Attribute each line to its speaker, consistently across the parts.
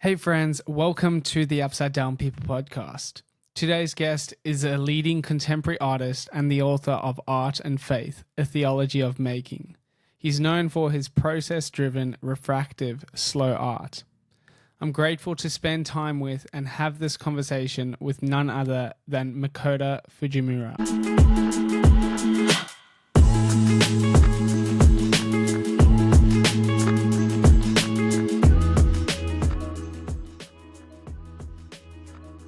Speaker 1: Hey friends, welcome to the Upside Down People podcast. Today's guest is a leading contemporary artist and the author of Art and Faith, A Theology of Making. He's known for his process-driven, refractive, slow art. I'm grateful to spend time with and have this conversation with none other than Makoto Fujimura.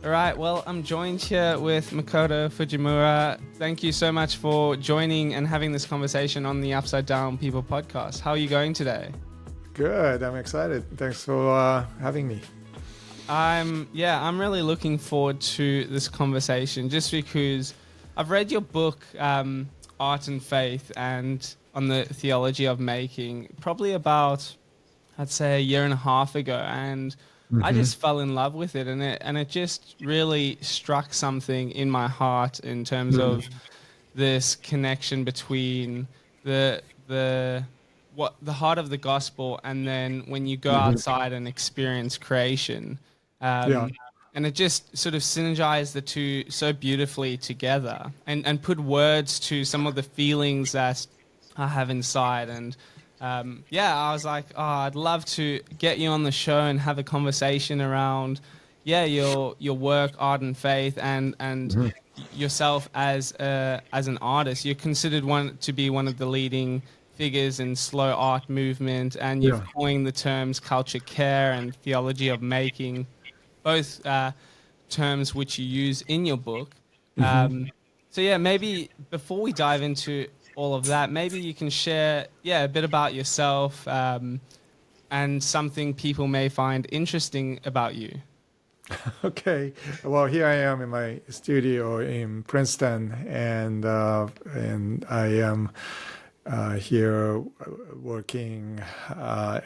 Speaker 1: All right, well, I'm joined here with Makoto Fujimura. Thank you so much for joining and having this conversation on the Upside Down People podcast. How are you going today?
Speaker 2: Good, I'm excited. Thanks for having me.
Speaker 1: I'm really looking forward to this conversation just because I've read your book, Art and Faith, and on the theology of making, probably about, I'd say, a year and a half ago, and I just fell in love with it, and it just really struck something in my heart in terms of this connection between the heart of the gospel, and then when you go outside and experience creation, and it just sort of synergized the two so beautifully together, and put words to some of the feelings that I have inside. And I was like, I'd love to get you on the show and have a conversation around, your work, Art and Faith, and yourself as an artist. You're considered to be one of the leading figures in slow art movement, and you've coined the terms culture care and theology of making, both terms which you use in your book. Maybe before we dive into all of that, maybe you can share a bit about yourself and something people may find interesting about you.
Speaker 2: Okay, well, here I am in my studio in Princeton, and I am here working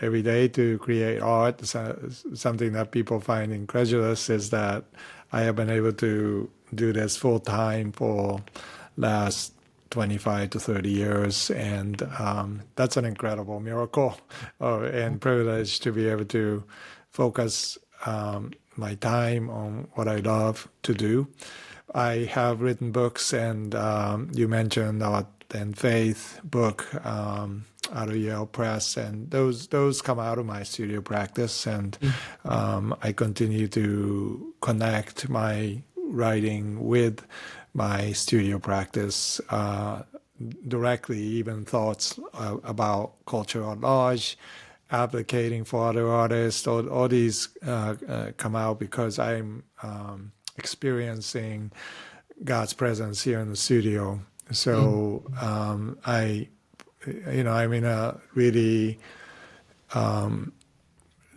Speaker 2: every day to create art. Something that people find incredulous is that I have been able to do this full time for last 25 to 30 years, and that's an incredible miracle and privilege to be able to focus my time on what I love to do. I have written books, and you mentioned Art and Faith book out of Yale Press, and those come out of my studio practice, and I continue to connect my writing with my studio practice directly, even thoughts about culture at large, advocating for other artists, all these come out because I'm experiencing God's presence here in the studio. So I'm in a really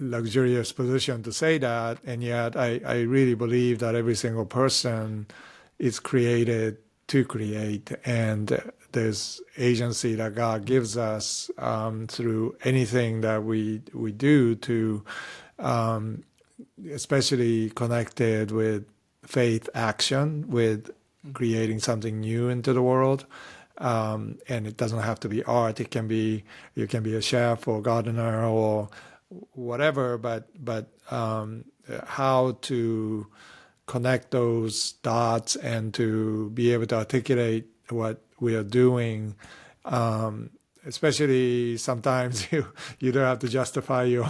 Speaker 2: luxurious position to say that, and yet I really believe that every single person is created to create, and there's agency that God gives us through anything that we do to, especially connected with faith action, with creating something new into the world. And it doesn't have to be art. It can be, you can be a chef or gardener or whatever, but how to connect those dots and to be able to articulate what we are doing. Especially sometimes you don't have to justify your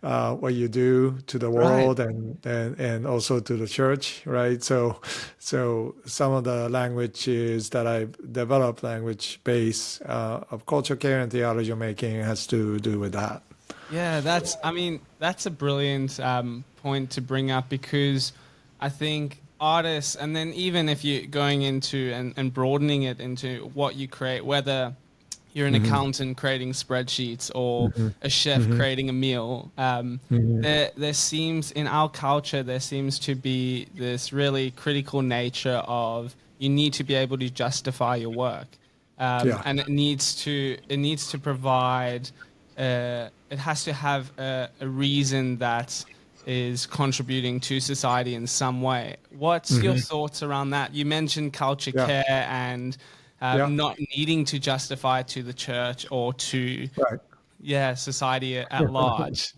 Speaker 2: what you do to the world, and also to the church, right? So some of the languages that I've developed, language base of culture care and theology of making, has to do with that.
Speaker 1: Yeah, that's a brilliant point to bring up, because I think artists, and then even if you're going into and broadening it into what you create, whether you're an accountant creating spreadsheets or a chef creating a meal, there seems, in our culture, there seems to be this really critical nature of you need to be able to justify your work. And it needs to provide, it has to have a reason that is contributing to society in some way. What's your thoughts around that? You mentioned culture care and not needing to justify to the church or to society at large.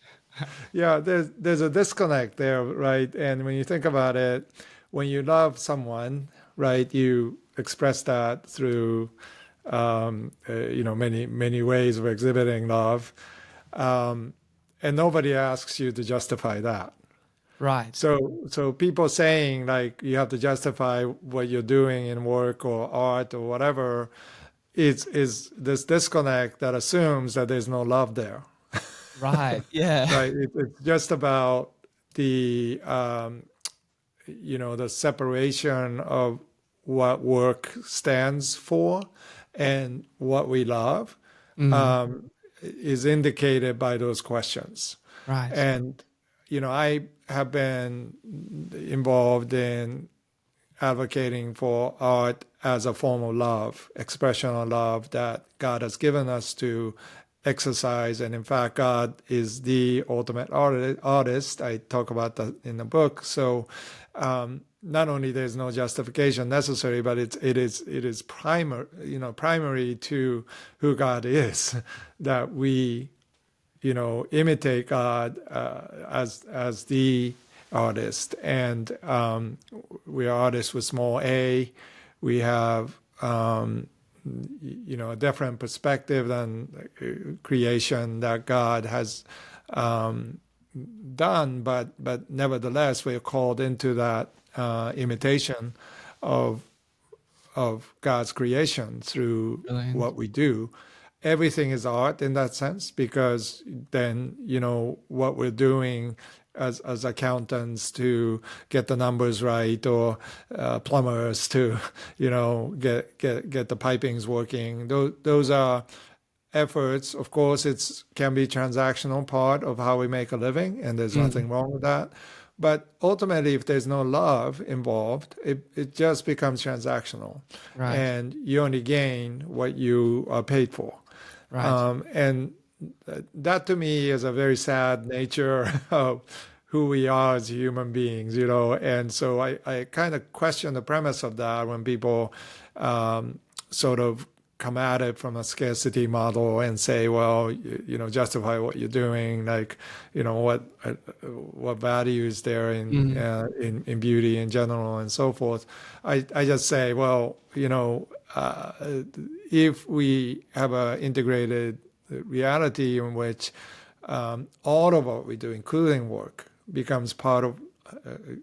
Speaker 2: Yeah, there's a disconnect there, right? And when you think about it, when you love someone, right, you express that through many ways of exhibiting love, and nobody asks you to justify that.
Speaker 1: Right.
Speaker 2: So people saying like you have to justify what you're doing in work or art or whatever is this disconnect that assumes that there's no love there.
Speaker 1: Right. Yeah.
Speaker 2: Right. It's just about the the separation of what work stands for and what we love
Speaker 1: Mm.
Speaker 2: is indicated by those questions.
Speaker 1: Right.
Speaker 2: And I have been involved in advocating for art as a form of love, expression of love that God has given us to exercise. And in fact, God is the ultimate artist. I talk about that in the book. So not only there's no justification necessary, but it is primary to who God is, that we imitate God as the artist, and we are artists with small a. We have a different perspective than creation that God has done, but nevertheless we are called into that imitation of God's creation through
Speaker 1: Brilliant.
Speaker 2: what we do. Everything is art in that sense, because then what we're doing as accountants to get the numbers right, or plumbers to get the pipings working. Those are efforts. Of course, it's can be transactional part of how we make a living, and there's
Speaker 1: Mm.
Speaker 2: nothing wrong with that. But ultimately, if there's no love involved, it just becomes transactional,
Speaker 1: Right.
Speaker 2: and you only gain what you are paid for.
Speaker 1: Right.
Speaker 2: And that to me is a very sad nature of who we are as human beings, And so I kind of question the premise of that when people sort of come at it from a scarcity model and say, well, justify what you're doing, like, what value is there
Speaker 1: Mm.
Speaker 2: in beauty in general and so forth. I just say, well, if we have an integrated reality in which all of what we do, including work, becomes part of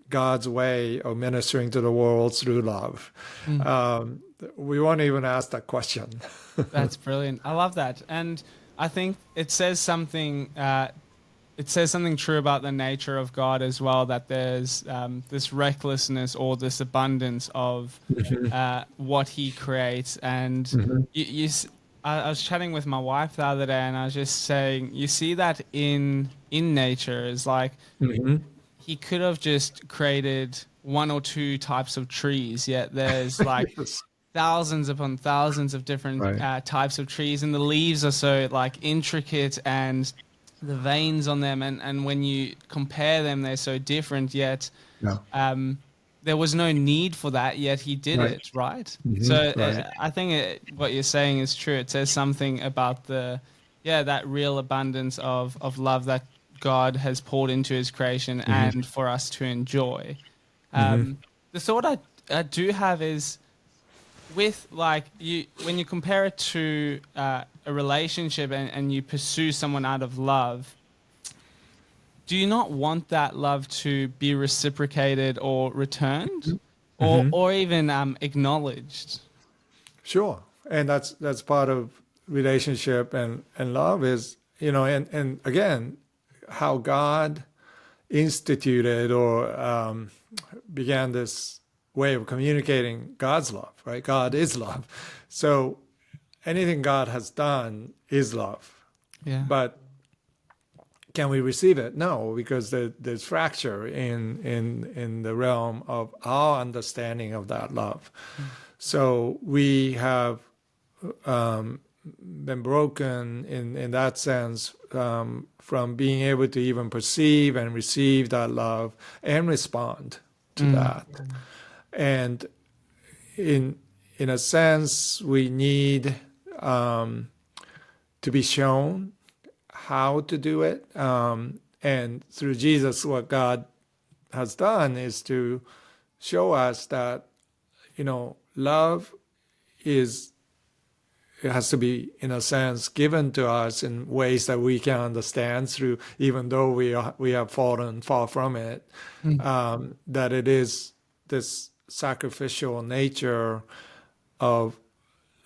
Speaker 2: God's way of ministering to the world through love,
Speaker 1: Mm.
Speaker 2: we won't even ask that question.
Speaker 1: That's brilliant. I love that, and I think it says something. It says something true about the nature of God as well. That there's this recklessness or this abundance of what He creates, and
Speaker 2: Mhm.
Speaker 1: I was chatting with my wife the other day, and I was just saying, you see that in nature is like
Speaker 2: Mhm.
Speaker 1: He could have just created one or two types of trees, yet there's like
Speaker 2: Yes.
Speaker 1: thousands upon thousands of different
Speaker 2: Right.
Speaker 1: types of trees, and the leaves are so like intricate, and the veins on them, and when you compare them, they're so different. Yet
Speaker 2: Yeah.
Speaker 1: there was no need for that, yet he did
Speaker 2: Right.
Speaker 1: it, right? So
Speaker 2: Right.
Speaker 1: I think what you're saying is true. It says something about that real abundance of love that God has poured into His creation
Speaker 2: Hmm.
Speaker 1: and for us to enjoy.
Speaker 2: Hmm.
Speaker 1: The thought I do have is with like you when you compare it to a relationship and you pursue someone out of love, do you not want that love to be reciprocated or returned, or
Speaker 2: Hmm.
Speaker 1: even acknowledged?
Speaker 2: Sure. And that's part of relationship and love is, and again, how God instituted or began this way of communicating God's love, right? God is love. So anything God has done is love.
Speaker 1: Yeah.
Speaker 2: But can we receive it? No, because there's fracture in the realm of our understanding of that love.
Speaker 1: Mm.
Speaker 2: So we have been broken in that sense, from being able to even perceive and receive that love and respond to
Speaker 1: Mm.
Speaker 2: that. And in a sense, we need to be shown how to do it, And through Jesus, what God has done is to show us that, love is, it has to be, in a sense, given to us in ways that we can understand through, even though we have fallen far from it, that it is this sacrificial nature of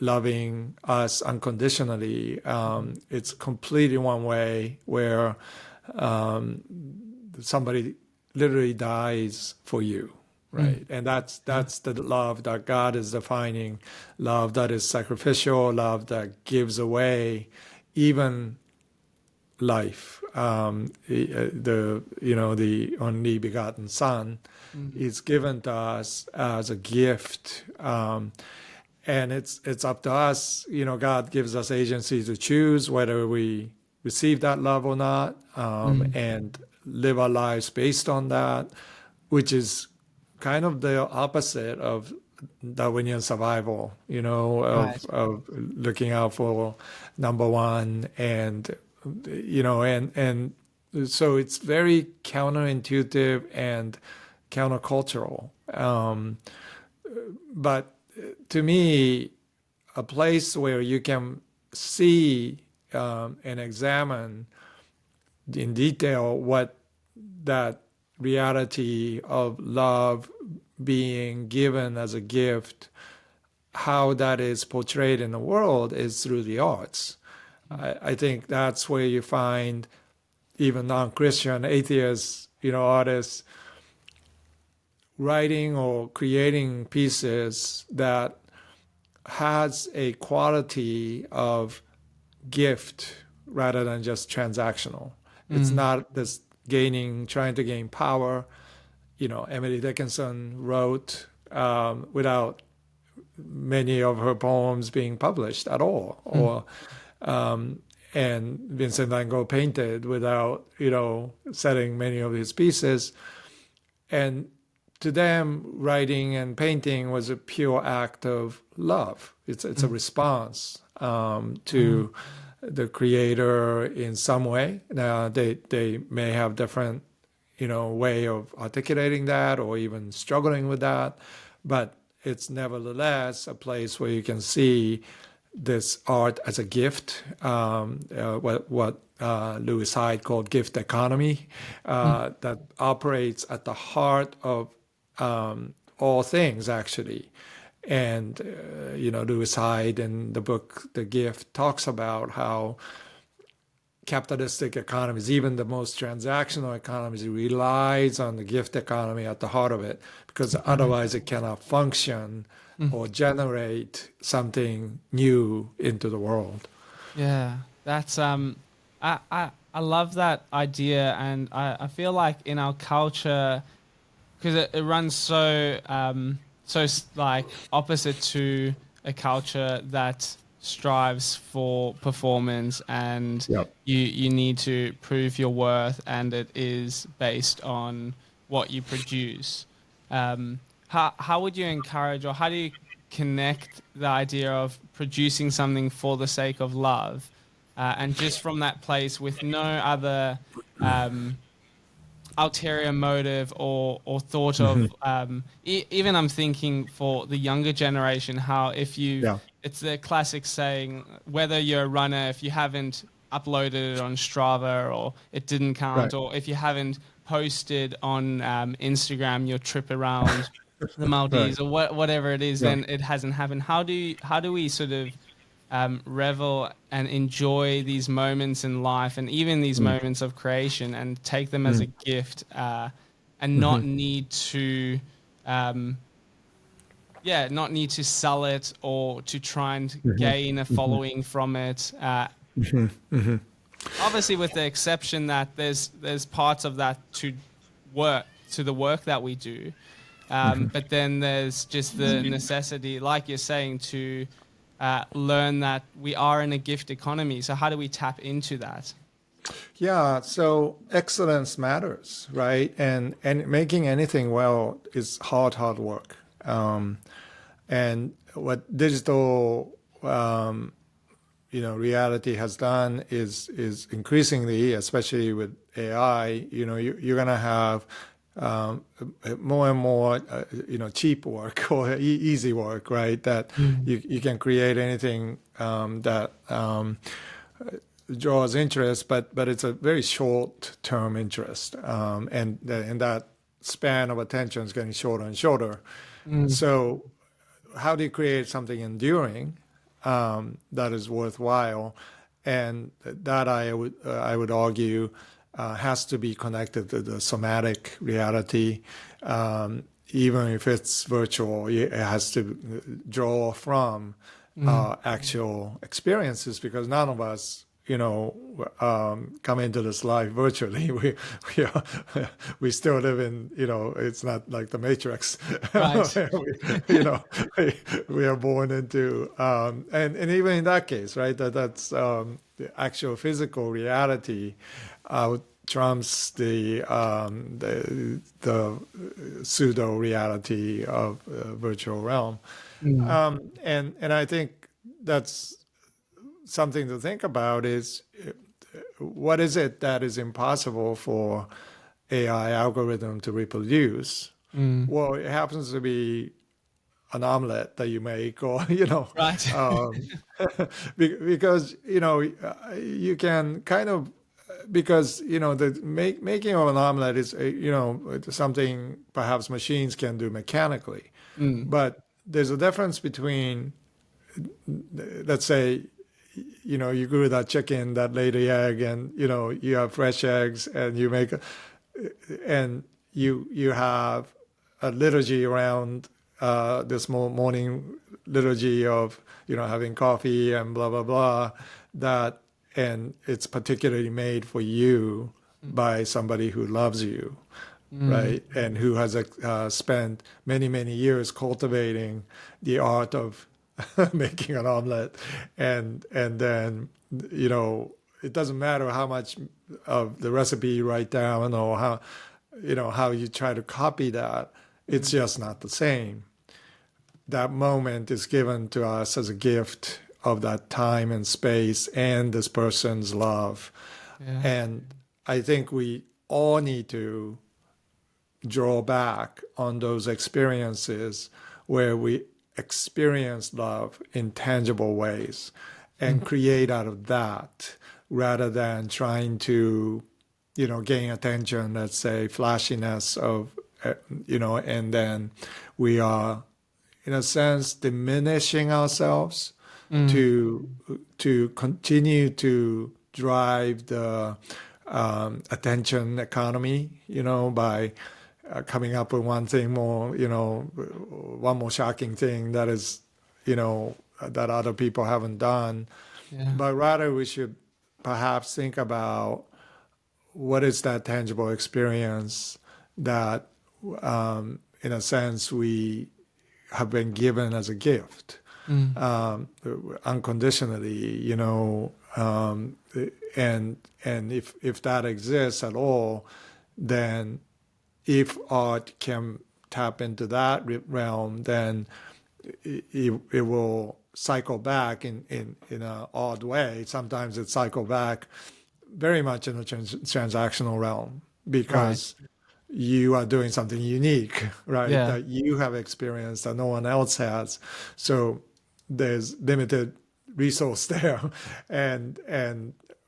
Speaker 2: loving us unconditionally. It's completely one way where somebody literally dies for you, right? And that's the love that God is defining, love that is sacrificial, love that gives away even life. The only begotten Son is given to us as a gift. And it's up to us. God gives us agency to choose whether we receive that love or not, and live our lives based on that, which is kind of the opposite of Darwinian survival,
Speaker 1: Right.
Speaker 2: of looking out for number one, and and so it's very counterintuitive and countercultural. But to me, a place where you can see and examine in detail what that reality of love being given as a gift, how that is portrayed in the world, is through the arts. I think that's where you find even non-Christian atheists, artists writing or creating pieces that has a quality of gift rather than just transactional. It's not this trying to gain power. Emily Dickinson wrote without many of her poems being published at all, or and Vincent van Gogh painted without setting many of his pieces. And to them, writing and painting was a pure act of love. It's a response to the creator in some way. Now they may have different way of articulating that or even struggling with that, but it's nevertheless a place where you can see this art as a gift, what Lewis Hyde called gift economy, that operates at the heart of all things, actually. And, Lewis Hyde in the book, The Gift, talks about how capitalistic economies, even the most transactional economies, relies on the gift economy at the heart of it, because otherwise it cannot function or generate something new into the world.
Speaker 1: Yeah, that's I love that idea, and I feel like in our culture, because it runs like opposite to a culture that strives for performance, and
Speaker 2: Yep.
Speaker 1: you need to prove your worth, and it is based on what you produce. How would you encourage, or how do you connect the idea of producing something for the sake of love, and just from that place with no other ulterior motive or thought of even I'm thinking for the younger generation, how if you've
Speaker 2: Yeah.
Speaker 1: it's the classic saying, whether you're a runner, if you haven't uploaded it on Strava or it didn't count,
Speaker 2: Right.
Speaker 1: or if you haven't posted on Instagram your trip around the Maldives,
Speaker 2: Right.
Speaker 1: or whatever it is,
Speaker 2: Yeah.
Speaker 1: then it hasn't happened. How do we sort of revel and enjoy these moments in life, and even these moments of creation, and take them as a gift, and not need to not need to sell it or to try and gain a following from it. Obviously, with the exception that there's parts of that to the work that we do, but then there's just the necessity, like you're saying, to learn that we are in a gift economy. So how do we tap into that?
Speaker 2: Yeah, so excellence matters, right? And making anything well is hard work. And what digital reality has done is increasingly, especially with AI, you're going to have more and more, cheap work or easy work, right? That you can create anything that draws interest, but it's a very short-term interest, and that span of attention is getting shorter and shorter. So, how do you create something enduring that is worthwhile? And that I would argue has to be connected to the somatic reality. Even if it's virtual, it has to draw from actual experiences, because none of us, come into this life virtually. We still live in, it's not like the Matrix.
Speaker 1: Right.
Speaker 2: We are born into, and even in that case, right? That's the actual physical reality trumps the pseudo reality of virtual realm, and I think that's something to think about. Is what is it that is impossible for AI algorithm to reproduce? Well, it happens to be an omelet that you make, or
Speaker 1: Right.
Speaker 2: because you can kind of, because the making of an omelet is something perhaps machines can do mechanically, but there's a difference between, let's say, you grew that chicken that laid the egg, and you have fresh eggs, and you make and you have a liturgy around this morning liturgy of having coffee and blah blah blah, that, and it's particularly made for you by somebody who loves you, right, and who has spent many years cultivating the art of making an omelet, and then it doesn't matter how much of the recipe you write down, or how you try to copy that, it's just not the same. That moment is given to us as a gift of that time and space and this person's love.
Speaker 1: Yeah.
Speaker 2: And I think we all need to draw back on those experiences where we experience love in tangible ways and create out of that, rather than trying to, gain attention, let's say flashiness of, and then we are, in a sense, diminishing ourselves to continue to drive the attention economy, by coming up with one thing more, one more shocking thing that is, that other people haven't done.
Speaker 1: Yeah.
Speaker 2: But rather we should perhaps think about what is that tangible experience that, in a sense, we have been given as a gift, unconditionally, and if that exists at all, then if art can tap into that realm, then it will cycle back in an odd way. Sometimes it cycle back very much in the transactional realm, because you are doing something unique, right?
Speaker 1: Yeah.
Speaker 2: That you have experienced that no one else has. So there's limited resource there,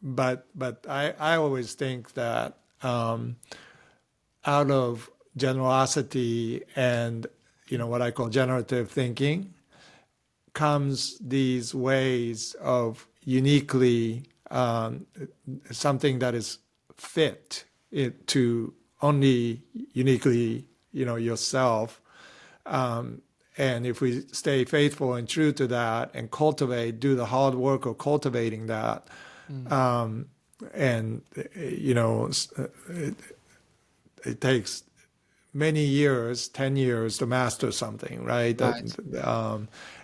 Speaker 2: but I always think that out of generosity and what I call generative thinking comes these ways of uniquely something that is fit to only uniquely yourself, and if we stay faithful and true to that and do the hard work of cultivating that, and it takes many years, 10 years to master something, right?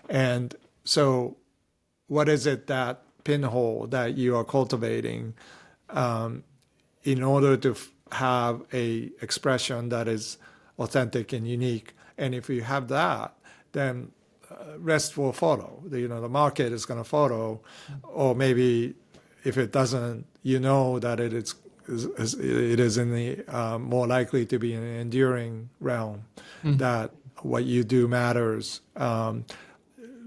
Speaker 2: And so what is it, that pinhole that you are cultivating in order to have a expression that is authentic and unique? And if you have that, then rest will follow. The market is going to follow, or maybe if it doesn't, that it is in the more likely to be an enduring realm, that what you do matters.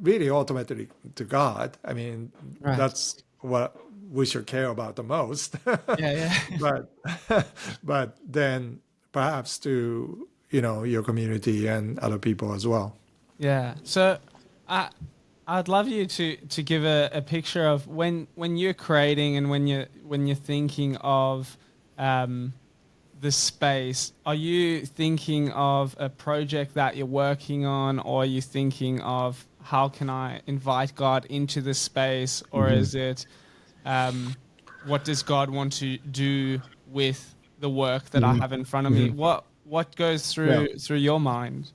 Speaker 2: Really, ultimately, to God. I mean,
Speaker 1: Right.
Speaker 2: that's what we should care about the most.
Speaker 1: Yeah, yeah.
Speaker 2: but then perhaps to your community and other people as well.
Speaker 1: Yeah. So I'd love you to give a picture of when you're creating and when you're thinking of the space. Are you thinking of a project that you're working on, or are you thinking of how can I invite God into the space, or is it what does God want to do with the work that I have in front of me? What goes
Speaker 2: Yeah.
Speaker 1: through your mind?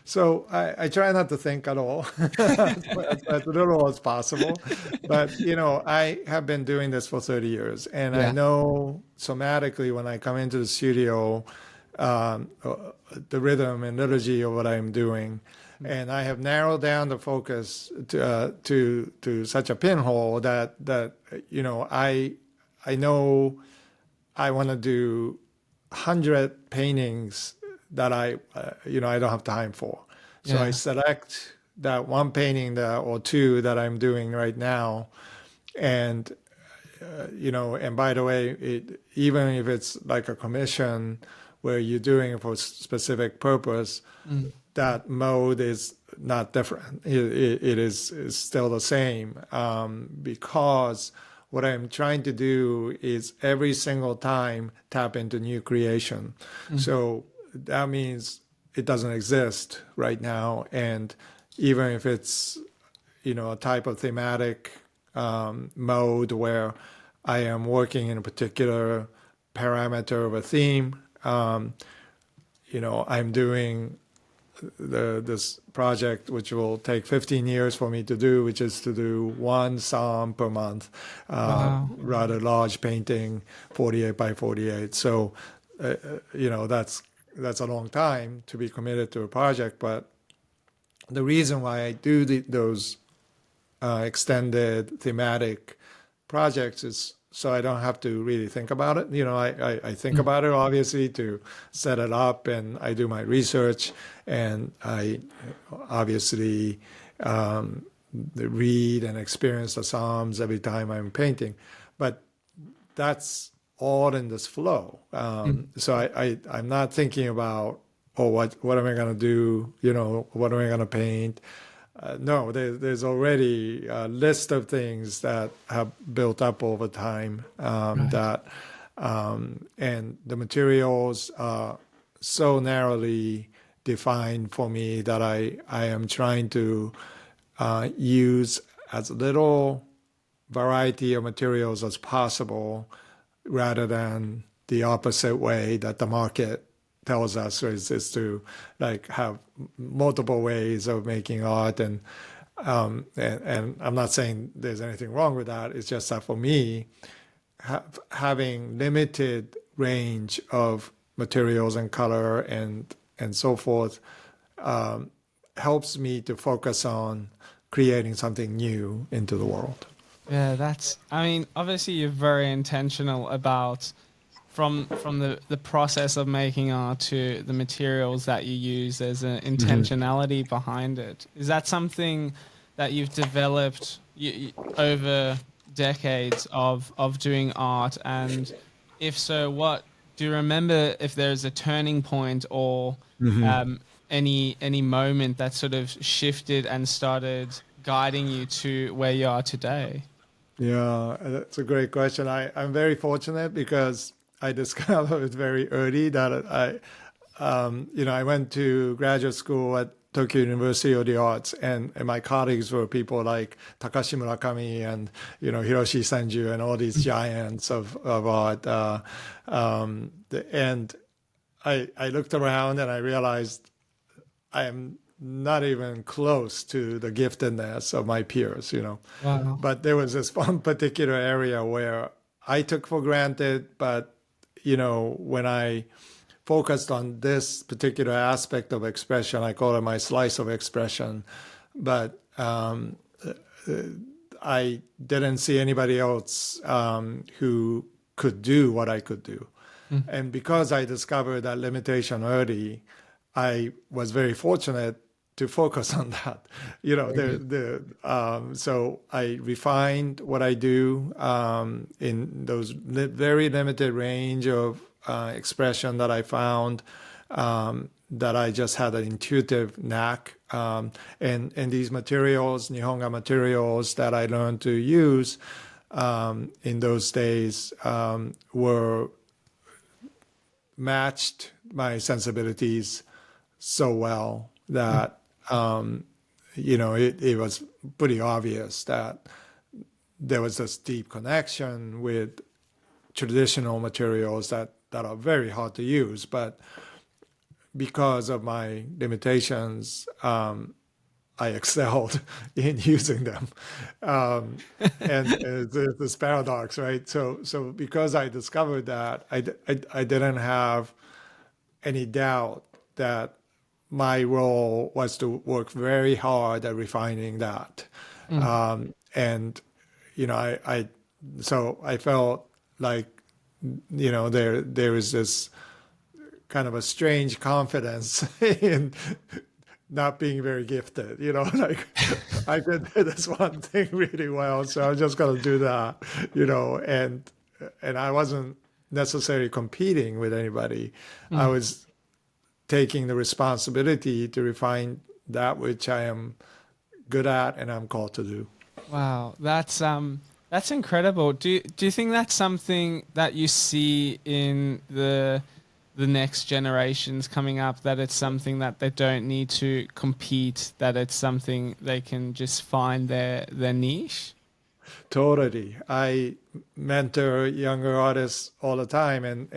Speaker 2: So I try not to think at all, as little as possible. But, I have been doing this for 30 years, and I
Speaker 1: Yeah.
Speaker 2: know somatically when I come into the studio, the rhythm and liturgy of what I'm doing. And I have narrowed down the focus to such a pinhole that I know I want to do 100 paintings that I don't have time for. So I
Speaker 1: Yeah.
Speaker 2: select that one painting or two that I'm doing right now, and and by the way, even if it's like a commission where you're doing it for a specific purpose, that mode is not different. It is still the same, because what I'm trying to do is every single time tap into new creation. So that means it doesn't exist right now. And even if it's, a type of thematic mode where I am working in a particular parameter of a theme, I'm doing this project, which will take 15 years for me to do, which is to do one psalm per month,
Speaker 1: Wow.
Speaker 2: rather large painting, 48 by 48. So, that's a long time to be committed to a project. But the reason why I do those extended thematic projects is so I don't have to really think about it. I think about it obviously to set it up, and I do my research, and I obviously read and experience the Psalms every time I'm painting. But that's all in this flow. So I'm not thinking about, oh, what am I going to do? What am I going to paint? No, there's already a list of things that have built up over time,
Speaker 1: Right.
Speaker 2: and the materials are so narrowly defined for me that I am trying to use as little variety of materials as possible, rather than the opposite way that the market tells us, is to like have multiple ways of making art. And I'm not saying there's anything wrong with that. It's just that for me, having limited range of materials and color and so forth, helps me to focus on creating something new into the world.
Speaker 1: Yeah, I mean, obviously you're very intentional about from the process of making art to the materials that you use. There's an intentionality behind it. Is that something that you've developed over decades of doing art? And if so, what do you remember, if there's a turning point or any moment that sort of shifted and started guiding you to where you are today?
Speaker 2: Yeah, that's a great question. I'm very fortunate because I discovered it very early that I went to graduate school at Tokyo University of the Arts, and my colleagues were people like Takashi Murakami and, Hiroshi Senju and all these giants of art. And I looked around and I realized I am not even close to the giftedness of my peers.
Speaker 1: Wow.
Speaker 2: But there was this one particular area where I took for granted, but when I focused on this particular aspect of expression, I call it my slice of expression. but I didn't see anybody else who could do what I could do. And because I discovered that limitation early, I was very fortunate to focus on that. So I refined what I do in those very limited range of expression that I found, that I just had an intuitive knack. And these materials, Nihonga materials that I learned to use in those days were matched my sensibilities so well that it was pretty obvious that there was this deep connection with traditional materials that are very hard to use, but because of my limitations, I excelled in using them, and there's this paradox, right? So because I discovered that, I didn't have any doubt that my role was to work very hard at refining that, and so I felt like there is this kind of a strange confidence in not being very gifted, like I could do this one thing really well, so I'm just gonna do that, and I wasn't necessarily competing with anybody. I was taking the responsibility to refine that which I am good at and I'm called to do.
Speaker 1: Wow, that's incredible. Do you think that's something that you see in the next generations coming up, that it's something that they don't need to compete, that it's something they can just find their niche?
Speaker 2: Totally. I mentor younger artists all the time, and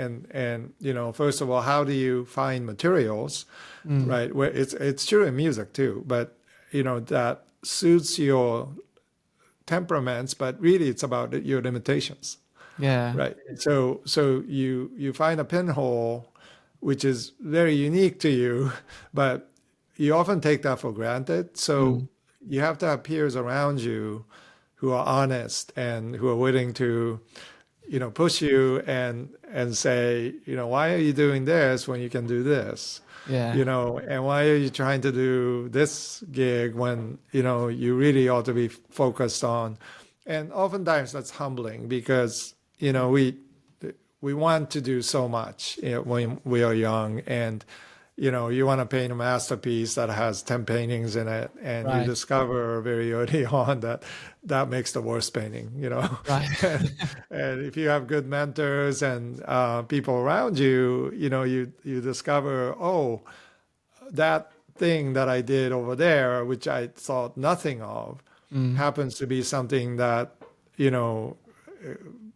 Speaker 2: first of all, how do you find materials, right? Where it's true in music too, but that suits your temperaments, but really it's about your limitations.
Speaker 1: Yeah.
Speaker 2: Right. So you find a pinhole which is very unique to you, but you often take that for granted. So you have to have peers around you who are honest and who are willing to, push you and say, why are you doing this when you can do this?
Speaker 1: Yeah.
Speaker 2: And why are you trying to do this gig when, you really ought to be focused on. And oftentimes that's humbling because, we want to do so much when we are young, and you want to paint a masterpiece that has 10 paintings in it, and
Speaker 1: Right.
Speaker 2: you discover very early on that makes the worst painting,
Speaker 1: Right.
Speaker 2: and if you have good mentors and people around you, you discover, oh, that thing that I did over there, which I thought nothing of, happens to be something that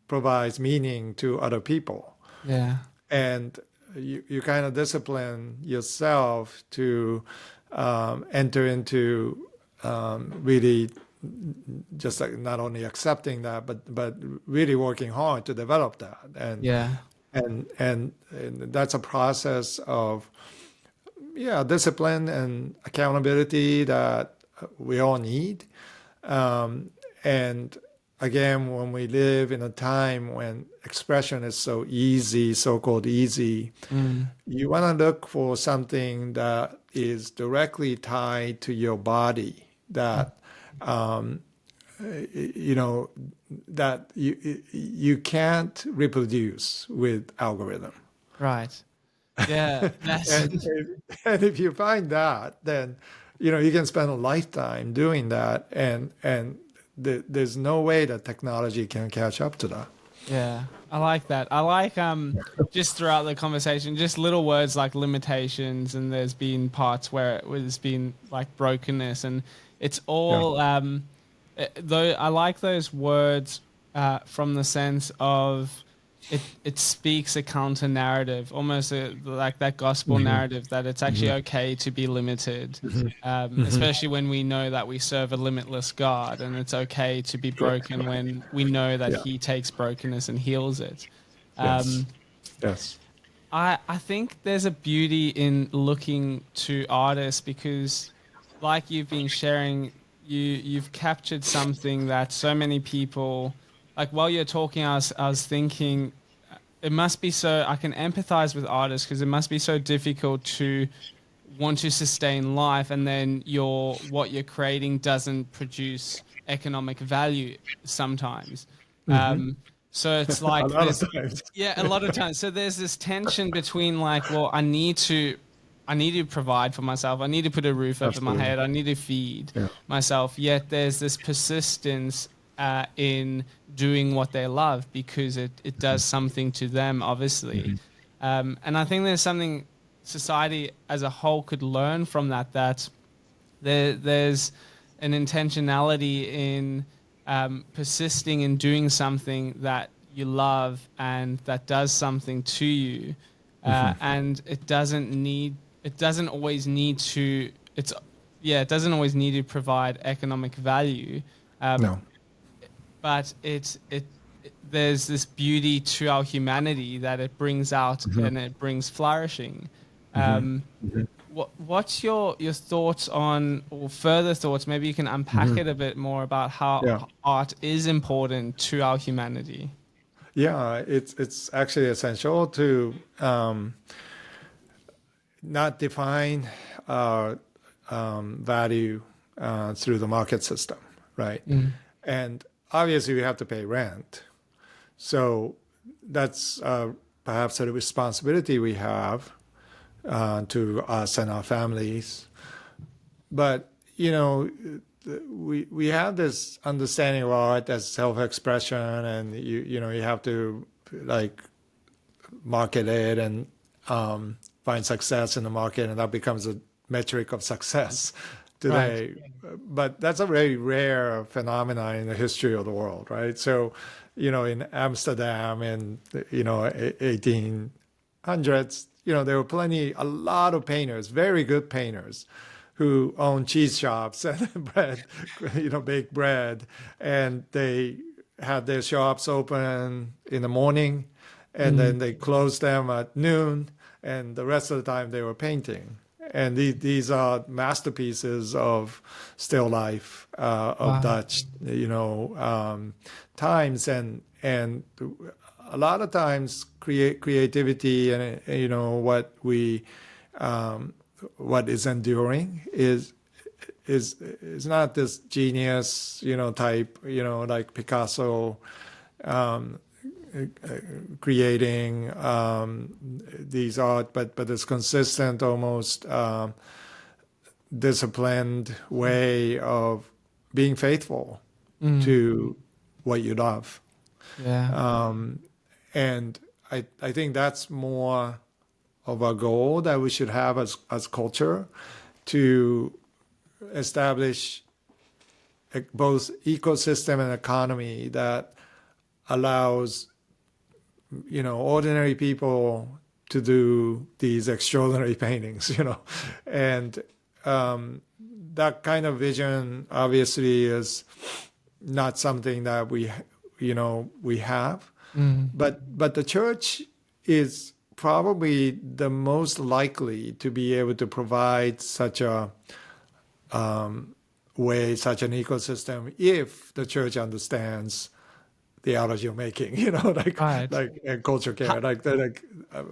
Speaker 2: provides meaning to other people.
Speaker 1: Yeah.
Speaker 2: And you kind of discipline yourself to enter into really just like not only accepting that, but really working hard to develop that. And
Speaker 1: Yeah.
Speaker 2: and that's a process of discipline and accountability that we all need. And again, when we live in a time when expression is so easy, so-called easy, you want to look for something that is directly tied to your body, that that you can't reproduce with algorithm.
Speaker 1: Right. Yeah. That's
Speaker 2: And if you find that, then you can spend a lifetime doing that, and there's no way that technology can catch up to that.
Speaker 1: Yeah, I like that. I like just throughout the conversation, just little words like limitations, and there's been parts where there's been like brokenness, and it's all though I like those words from the sense of it speaks a counter narrative, almost like that gospel narrative that it's actually okay to be limited, especially when we know that we serve a limitless God, and it's okay to be broken when we know that He takes brokenness and heals it.
Speaker 2: Yes.
Speaker 1: I think there's a beauty in looking to artists because like you've been sharing, you've captured something that so many people, like while you're talking, I was thinking it must be so, I can empathize with artists because it must be so difficult to want to sustain life and then what you're creating doesn't produce economic value sometimes.
Speaker 2: Hmm.
Speaker 1: So it's
Speaker 2: A
Speaker 1: like
Speaker 2: lot of
Speaker 1: there's,
Speaker 2: times.
Speaker 1: yeah, a lot of times. So there's this tension between like, well, I need to provide for myself. I need to put a roof over my
Speaker 2: Absolutely.
Speaker 1: head. I need to feed
Speaker 2: Yeah.
Speaker 1: myself. Yet there's this persistence in doing what they love because it does something to them, obviously.
Speaker 2: Hmm.
Speaker 1: And I think there's something society as a whole could learn from that. That there's an intentionality in persisting in doing something that you love and that does something to you,
Speaker 2: Hmm.
Speaker 1: and it doesn't always need to it's yeah, it doesn't always need to provide economic value, um,
Speaker 2: No.
Speaker 1: but there's this beauty to our humanity that it brings out
Speaker 2: Hmm.
Speaker 1: and it brings flourishing.
Speaker 2: Hmm.
Speaker 1: Um,
Speaker 2: Hmm.
Speaker 1: what's your thoughts on, or further thoughts? Maybe you can unpack
Speaker 2: Hmm.
Speaker 1: it a bit more about
Speaker 2: Yeah.
Speaker 1: how art is important to our humanity.
Speaker 2: Yeah. It's actually essential to not define our value through the market system, right?
Speaker 1: Mm.
Speaker 2: And obviously, we have to pay rent. So that's perhaps a responsibility we have to us and our families. But we have this understanding of art as self-expression, and you have to like market it and find success in the market, and that becomes a metric of success
Speaker 1: Right.
Speaker 2: today. But that's a very rare phenomenon in the history of the world, right? So, in Amsterdam in 1800s, there were a lot of painters, very good painters, who owned cheese shops and bread, baked bread, and they had their shops open in the morning, and
Speaker 1: Mm.
Speaker 2: then they closed them at noon, and the rest of the time they were painting. And these are masterpieces of still life of
Speaker 1: Wow.
Speaker 2: Dutch, times, and a lot of times creativity and what is enduring is not this genius type like Picasso um, creating these art, but it's consistent, almost disciplined way of being faithful
Speaker 1: Mm.
Speaker 2: to what you love.
Speaker 1: Yeah.
Speaker 2: And I think that's more of a goal that we should have as culture, to establish both ecosystem and economy that allows ordinary people to do these extraordinary paintings, and that kind of vision obviously is not something that we have,
Speaker 1: Mm.
Speaker 2: but the church is probably the most likely to be able to provide such a way, such an ecosystem, if the church understands theology of making,
Speaker 1: Right.
Speaker 2: culture
Speaker 1: Ha-
Speaker 2: care.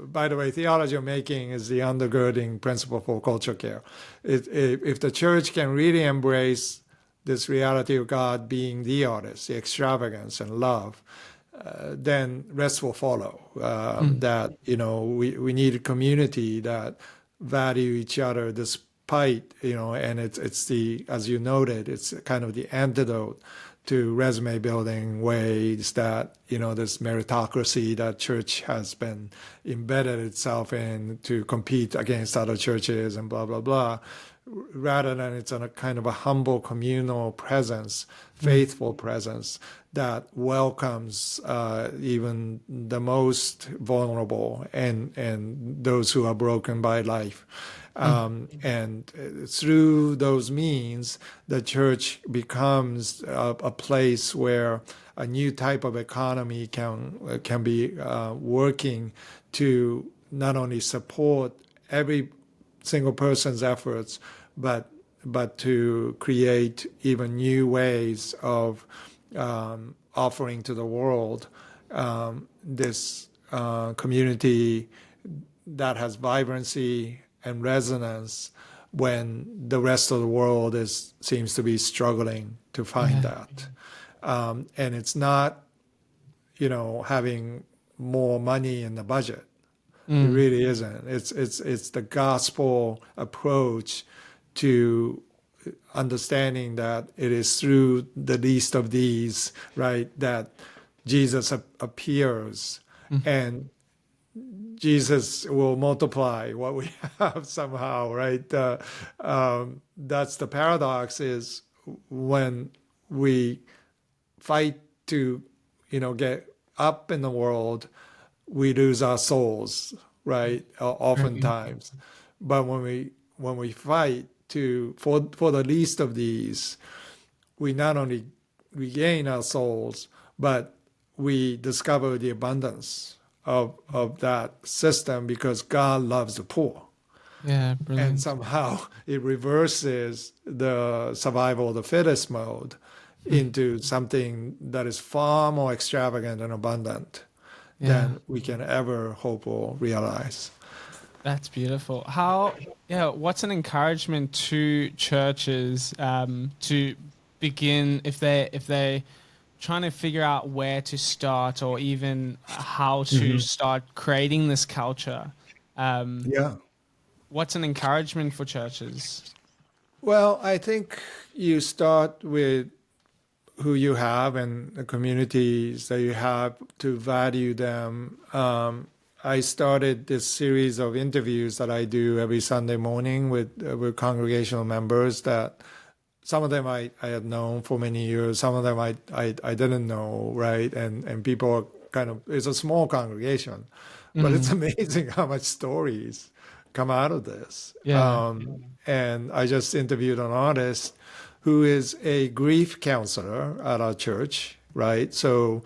Speaker 2: By the way, theology of making is the undergirding principle for culture care. If the church can really embrace this reality of God being the artist, the extravagance and love, then rest will follow.
Speaker 1: mm.
Speaker 2: That we need a community that value each other despite and it's the, as you noted, it's kind of the antidote to resume building ways that this meritocracy that church has been embedded itself in to compete against other churches and blah blah blah, rather than it's on a kind of a humble communal presence,
Speaker 1: Mm.
Speaker 2: faithful presence that welcomes even the most vulnerable and those who are broken by life.
Speaker 1: Mm.
Speaker 2: And through those means, the church becomes a place where a new type of economy can be working to not only support every single person's efforts, but but to create even new ways of offering to the world this community that has vibrancy and resonance when the rest of the world seems to be struggling to find that. And it's not, having more money in the budget. It really isn't. It's the gospel approach to understanding that it is through the least of these, right, that Jesus appears, and Jesus will multiply what we have somehow, right? That's the paradox, is when we fight to, get up in the world, we lose our souls, right? Oftentimes. But when we fight for the least of these, we not only regain our souls, but we discover the abundance of that system, because God loves the poor.
Speaker 1: Yeah, brilliant.
Speaker 2: And somehow it reverses the survival of the fittest mode into something that is far more extravagant and abundant than we can ever hope or realize.
Speaker 1: That's beautiful. What's an encouragement to churches to begin, if they trying to figure out where to start, or even how to start creating this culture? What's an encouragement for churches?
Speaker 2: Well, I think you start with who you have and the communities that you have, to value them. I started this series of interviews that I do every Sunday morning with congregational members, that some of them I had known for many years, some of them I didn't know, right? And people are it's a small congregation, but it's amazing how much stories come out of this. And I just interviewed an artist who is a grief counselor at our church, right? So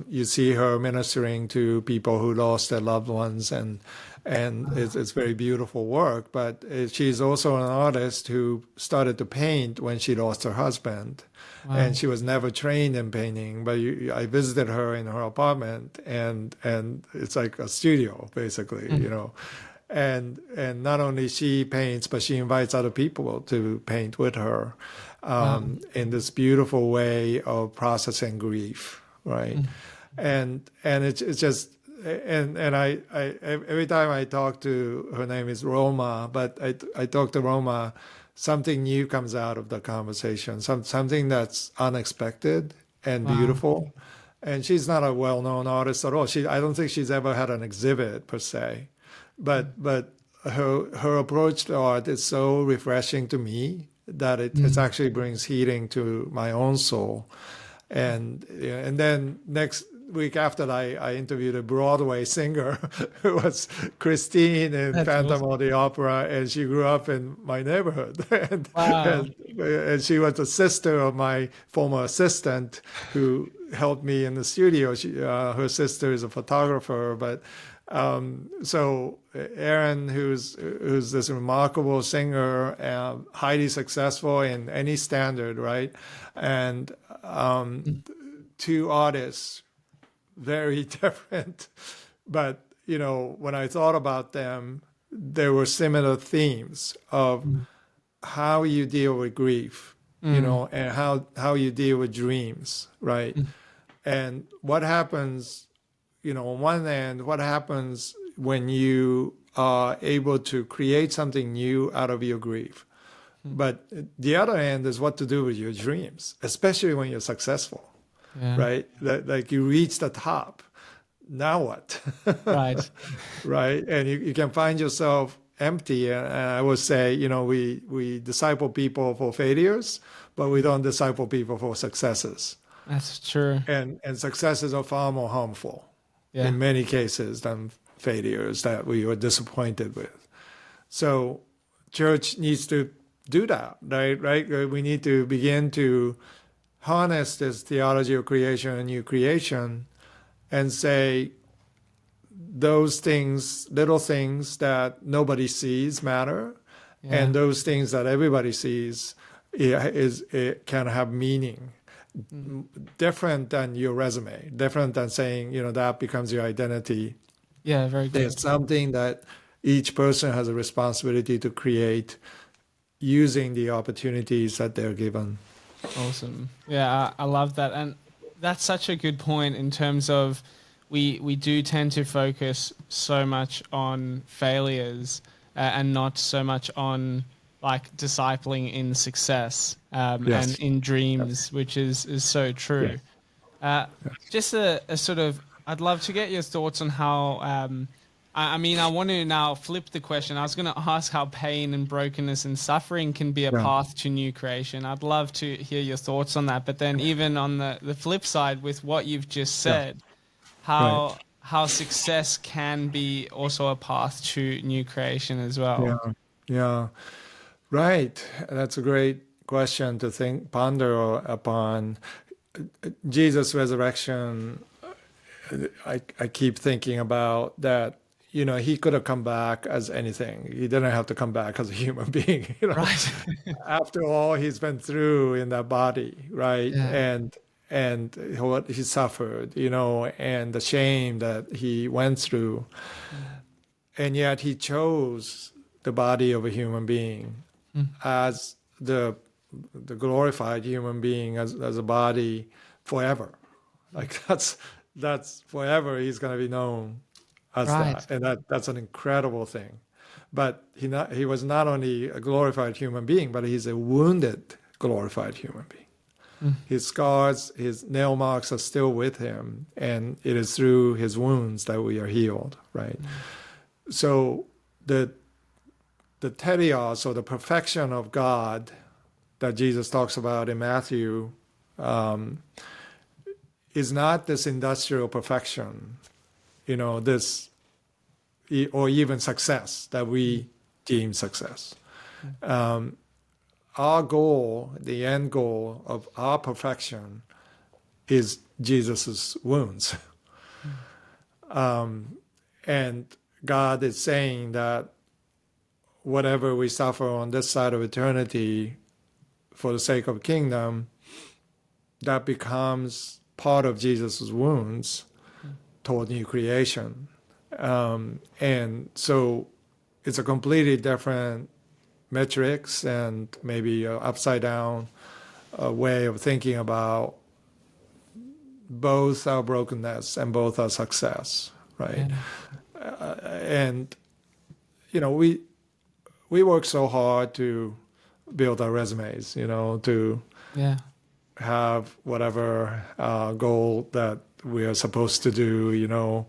Speaker 2: you see her ministering to people who lost their loved ones, and it's very beautiful work. But she's also an artist who started to paint when she lost her husband. Wow. And she was never trained in painting, but I visited her in her apartment, and it's like a studio, basically, And not only she paints, but she invites other people to paint with her in this beautiful way of processing grief, right? And it's just, and I every time I talk to, her name is Roma, but I talk to Roma, something new comes out of the conversation, something that's unexpected and beautiful. And she's not a well-known artist at all. I don't think she's ever had an exhibit per se. But her approach to art is so refreshing to me that it actually brings healing to my own soul. And then next week after that, I interviewed a Broadway singer who was Christine in Phantom of the Opera, and she grew up in my neighborhood. And she was the sister of my former assistant who helped me in the studio. Her sister is a photographer, but so Erin, who's this remarkable singer, highly successful in any standard, right? And two artists, very different, but when I thought about them, there were similar themes of how you deal with grief, and how you deal with dreams, right? And what happens, on one end, what happens when you are able to create something new out of your grief? But the other end is what to do with your dreams, especially when you're successful, right? Like you reach the top. Now what?
Speaker 1: Right.
Speaker 2: Right. And you can find yourself empty. And I would say, we disciple people for failures, but we don't disciple people for successes.
Speaker 1: That's true.
Speaker 2: And successes are far more harmful in many cases than failures that we were disappointed with. So church needs to do that, right? We need to begin to harness this theology of creation and new creation and say those things, little things that nobody sees matter, And those things that everybody sees it can have meaning. Different than your resume, different than saying, that becomes your identity.
Speaker 1: Yeah, very good.
Speaker 2: There's something that each person has a responsibility to create using the opportunities that they're given.
Speaker 1: Awesome. Yeah, I love that. And that's such a good point in terms of we do tend to focus so much on failures and not so much on like discipling in success and in dreams, which is so true. Just a sort of, I'd love to get your thoughts on how, I mean, I want to now flip the question. I was going to ask how pain and brokenness and suffering can be a path to new creation. I'd love to hear your thoughts on that. But then even on the flip side with what you've just said, how success can be also a path to new creation as well.
Speaker 2: Yeah. Right. That's a great question to ponder upon. Jesus' resurrection, I keep thinking about that, he could have come back as anything. He didn't have to come back as a human being.
Speaker 1: Right.
Speaker 2: After all he's been through in that body, right?
Speaker 1: Yeah.
Speaker 2: And what he suffered, and the shame that he went through. And yet he chose the body of a human being as the glorified human being, as a body forever. Like that's forever he's going to be known as that. And that's an incredible thing. But he was not only a glorified human being, but he's a wounded glorified human being. His scars, his nail marks are still with him, and it is through his wounds that we are healed, right? So the teleios, or the perfection of God that Jesus talks about in Matthew, is not this industrial perfection, this, or even success that we deem success. Our goal, the end goal of our perfection, is Jesus's wounds. And God is saying that whatever we suffer on this side of eternity for the sake of kingdom, that becomes part of Jesus' wounds toward new creation. And so it's a completely different metrics and maybe an upside down way of thinking about both our brokenness and both our success, right? And we work so hard to build our resumes, to have whatever goal that we are supposed to do,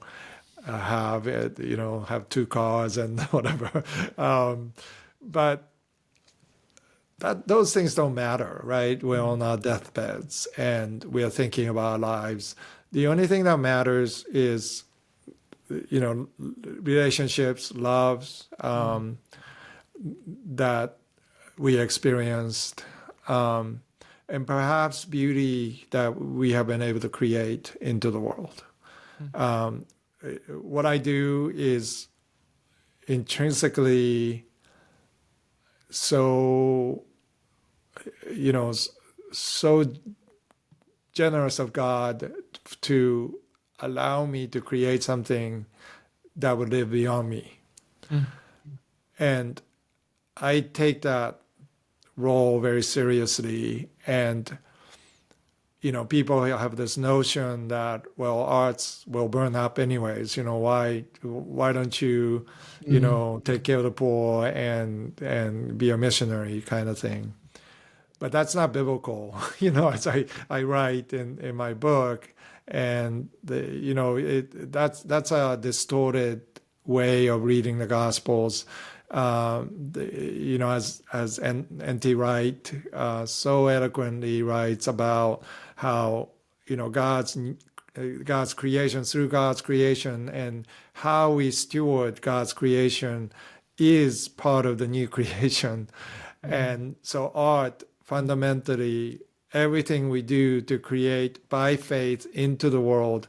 Speaker 2: have it, have 2 cars and whatever. But those things don't matter, right? We're on our deathbeds and we are thinking about our lives. The only thing that matters is, relationships, loves that we experienced, and perhaps beauty that we have been able to create into the world. What I do is intrinsically so generous of God to allow me to create something that would live beyond me. And I take that role very seriously. And, people have this notion that, well, arts will burn up anyways. Why don't you, take care of the poor and be a missionary kind of thing. But that's not biblical, as I write in my book. And, that's a distorted way of reading the Gospels. As N.T. Wright so eloquently writes about how, God's creation, through God's creation, and how we steward God's creation is part of the new creation. And so art, fundamentally, everything we do to create by faith into the world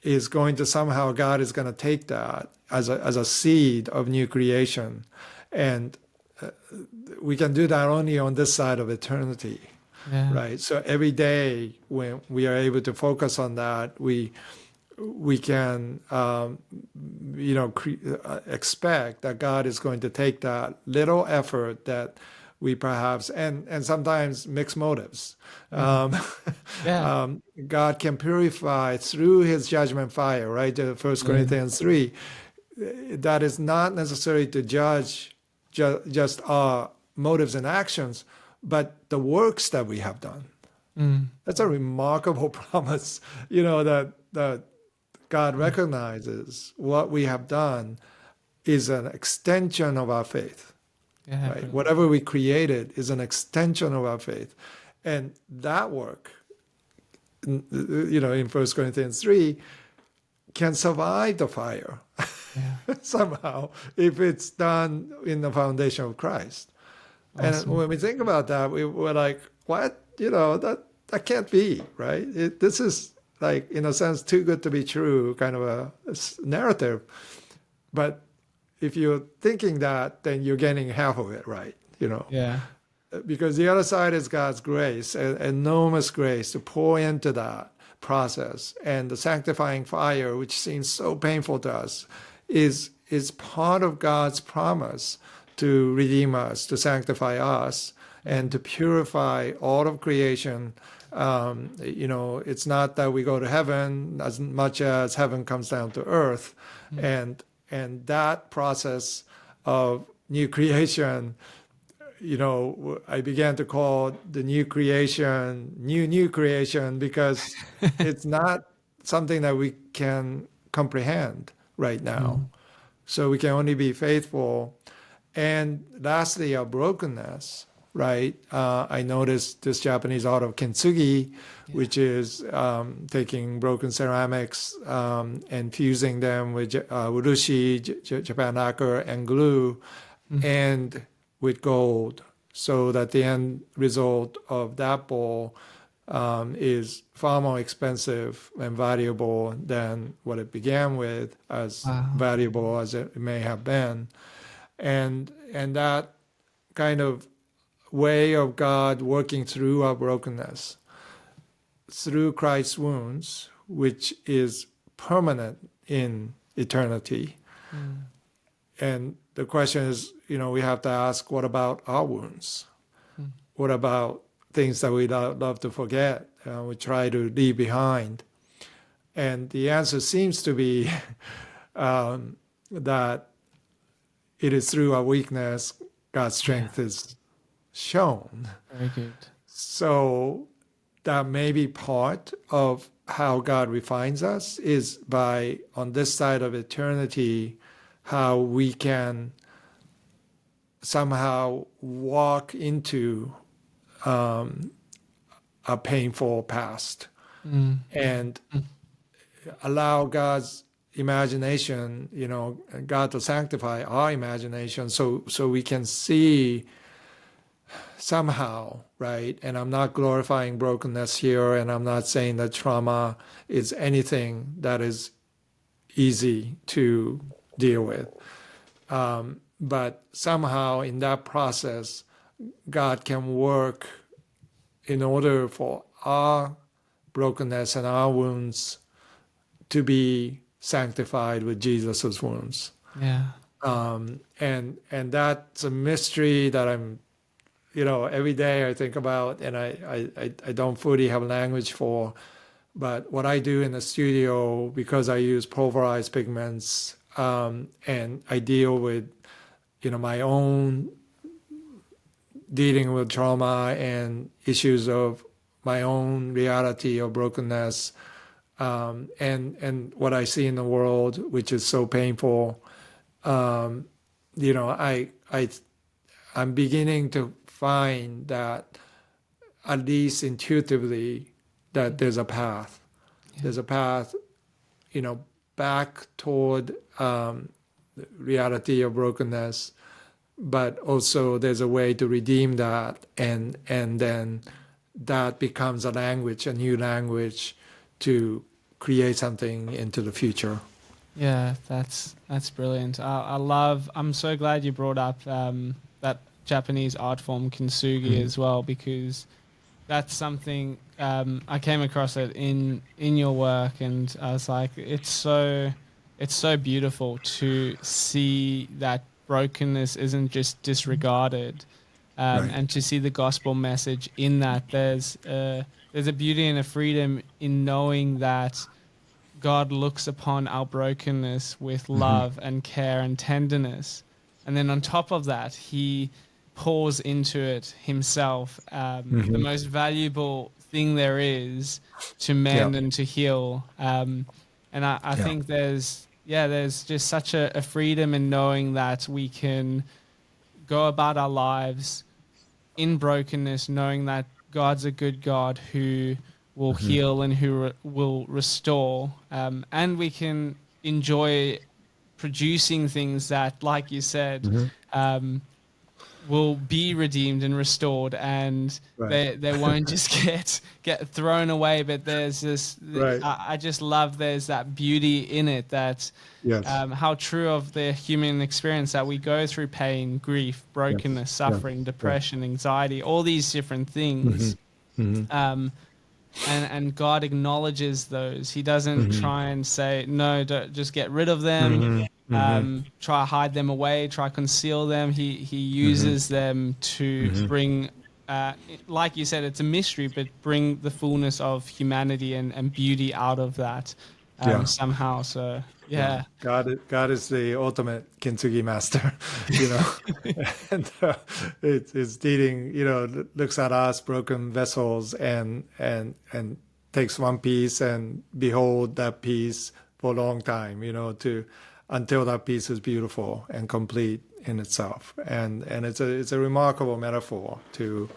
Speaker 2: is going to somehow, God is going to take that as a seed of new creation and we can do that only on this side of eternity,
Speaker 1: Yeah.
Speaker 2: right? So every day when we are able to focus on that, we can expect that God is going to take that little effort that we perhaps and sometimes mixed motives.
Speaker 1: Yeah.
Speaker 2: God can purify through His judgment fire, right? 1 Corinthians 3. That is not necessary to judge just our motives and actions, but the works that we have done. That's a remarkable promise, that God recognizes what we have done is an extension of our faith.
Speaker 1: Yeah.
Speaker 2: Right? Whatever we created is an extension of our faith. And that work, in 1 Corinthians 3, can survive the fire somehow if it's done in the foundation of Christ. Awesome. And when we think about that, we're like, what? That can't be, right? This is like, in a sense, too good to be true, kind of a narrative. But if you're thinking that, then you're getting half of it right,
Speaker 1: Yeah.
Speaker 2: Because the other side is God's grace, enormous grace to pour into that process. And the sanctifying fire, which seems so painful to us, is part of God's promise to redeem us, to sanctify us, and to purify all of creation. It's not that we go to heaven as much as heaven comes down to earth. And that process of new creation, I began to call the new creation new creation, because it's not something that we can comprehend right now. So we can only be faithful. And lastly, our brokenness, right? I noticed this Japanese art of Kintsugi, which is taking broken ceramics and fusing them with urushi, Japan lacquer, and glue, and with gold, so that the end result of that bowl is far more expensive and valuable than what it began with, as valuable as it may have been. And that kind of way of God working through our brokenness, through Christ's wounds, which is permanent in eternity. And the question is, we have to ask, what about our wounds? What about things that we love to forget, we try to leave behind? And the answer seems to be that it is through our weakness God's strength is shown.
Speaker 1: Very good.
Speaker 2: So that may be part of how God refines us, is by, on this side of eternity, how we can somehow walk into a painful past and allow God's imagination, God to sanctify our imagination, so we can see somehow, right? And I'm not glorifying brokenness here, and I'm not saying that trauma is anything that is easy to deal with. But somehow in that process, God can work in order for our brokenness and our wounds to be sanctified with Jesus' wounds.
Speaker 1: Yeah.
Speaker 2: And that's a mystery that I'm, every day I think about, and I don't fully have language for. But what I do in the studio, because I use pulverized pigments, and I deal with, my own dealing with trauma and issues of my own reality of brokenness, and what I see in the world, which is so painful. I'm beginning to find that, at least intuitively, that there's a path. Yeah. There's a path, back toward the reality of brokenness, but also there's a way to redeem that, and then that becomes a language, a new language, to create something into the future.
Speaker 1: Yeah, that's brilliant. I'm so glad you brought up that Japanese art form Kintsugi as well, because that's something I came across it in your work, and I was like, it's so beautiful to see that brokenness isn't just disregarded,
Speaker 2: Right.
Speaker 1: and to see the gospel message in that. There's a beauty and a freedom in knowing that God looks upon our brokenness with love and care and tenderness. And then on top of that, he pours into it himself, the most valuable thing there is to
Speaker 2: Yeah.
Speaker 1: mend and to heal. And I
Speaker 2: Yeah.
Speaker 1: think there's just such a freedom in knowing that we can go about our lives in brokenness, knowing that God's a good God who will heal and who will restore, and we can enjoy producing things that, like you said, um, will be redeemed and restored, and
Speaker 2: Right.
Speaker 1: they won't just get thrown away. But there's this,
Speaker 2: Right.
Speaker 1: I just love there's that beauty in it, that
Speaker 2: Yes.
Speaker 1: how true of the human experience that we go through pain, grief,
Speaker 2: Yes.
Speaker 1: brokenness,
Speaker 2: Yeah.
Speaker 1: suffering,
Speaker 2: Yeah.
Speaker 1: depression, anxiety, all these different things. Um, and God acknowledges those. He doesn't try and say, no, don't, just get rid of them, try hide them away, try conceal them. He uses them to bring, like you said, it's a mystery, but bring the fullness of humanity and beauty out of that
Speaker 2: Yeah.
Speaker 1: somehow. So,
Speaker 2: Yeah.
Speaker 1: yeah.
Speaker 2: God is the ultimate Kintsugi master, and it's dealing, looks at us broken vessels and takes one piece and behold that piece for a long time, until that piece is beautiful and complete in itself. And it's a remarkable metaphor to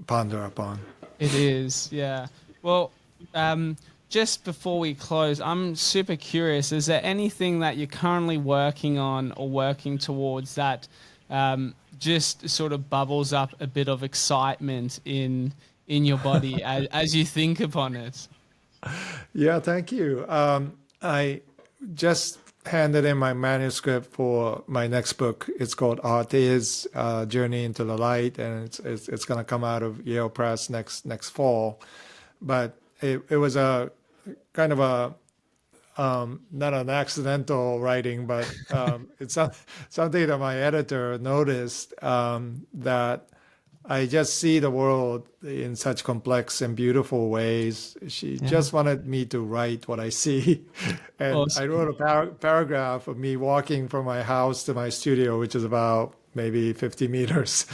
Speaker 2: ponder upon.
Speaker 1: It is, yeah. Well, just before we close, I'm super curious. Is there anything that you're currently working on or working towards that just sort of bubbles up a bit of excitement in your body as you think upon it?
Speaker 2: Yeah, thank you. I just handed in my manuscript for my next book. It's called Art Is, Journey into the Light, and it's going to come out of Yale Press next fall. But it was a kind of a not an accidental writing, but it's something that my editor noticed, that I just see the world in such complex and beautiful ways. She just wanted me to write what I see. And
Speaker 1: Awesome.
Speaker 2: I wrote a paragraph of me walking from my house to my studio, which is about maybe 50 meters.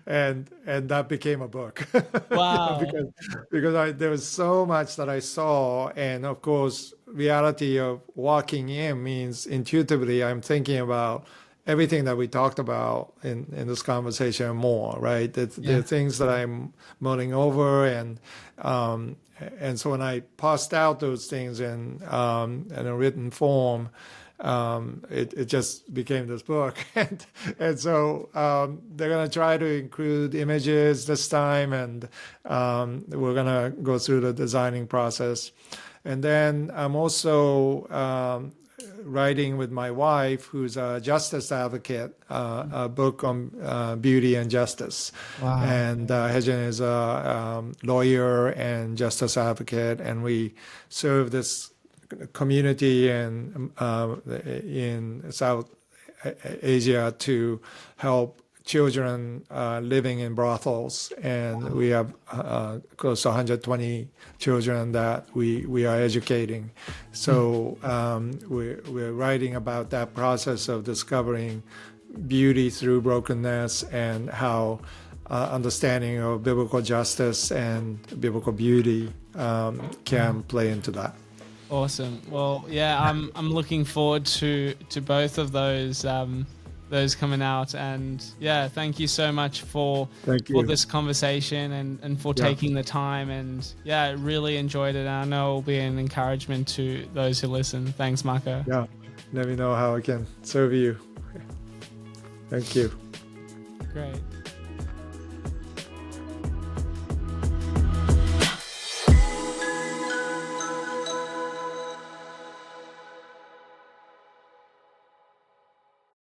Speaker 2: and that became a book.
Speaker 1: Wow.
Speaker 2: because there was so much that I saw. And of course, reality of walking in means intuitively I'm thinking about everything that we talked about in this conversation and more, right? The things that I'm mulling over, and so when I passed out those things in a written form, it just became this book, and so they're gonna try to include images this time, and we're gonna go through the designing process, and then I'm also writing with my wife, who's a justice advocate, a book on beauty and justice.
Speaker 1: Wow.
Speaker 2: And Hejin is a lawyer and justice advocate, and we serve this community in South Asia to help children living in brothels, and we have close to 120 children that we are educating. So we're writing about that process of discovering beauty through brokenness, and how understanding of biblical justice and biblical beauty can play into that.
Speaker 1: Awesome. Well, yeah, I'm looking forward to both of those coming out, and yeah, thank you so much for this conversation and for taking the time, and yeah, I really enjoyed it, and I know it will be an encouragement to those who listen. Thanks, Mako.
Speaker 2: Yeah, let me know how I can serve you. Thank you.
Speaker 1: Great.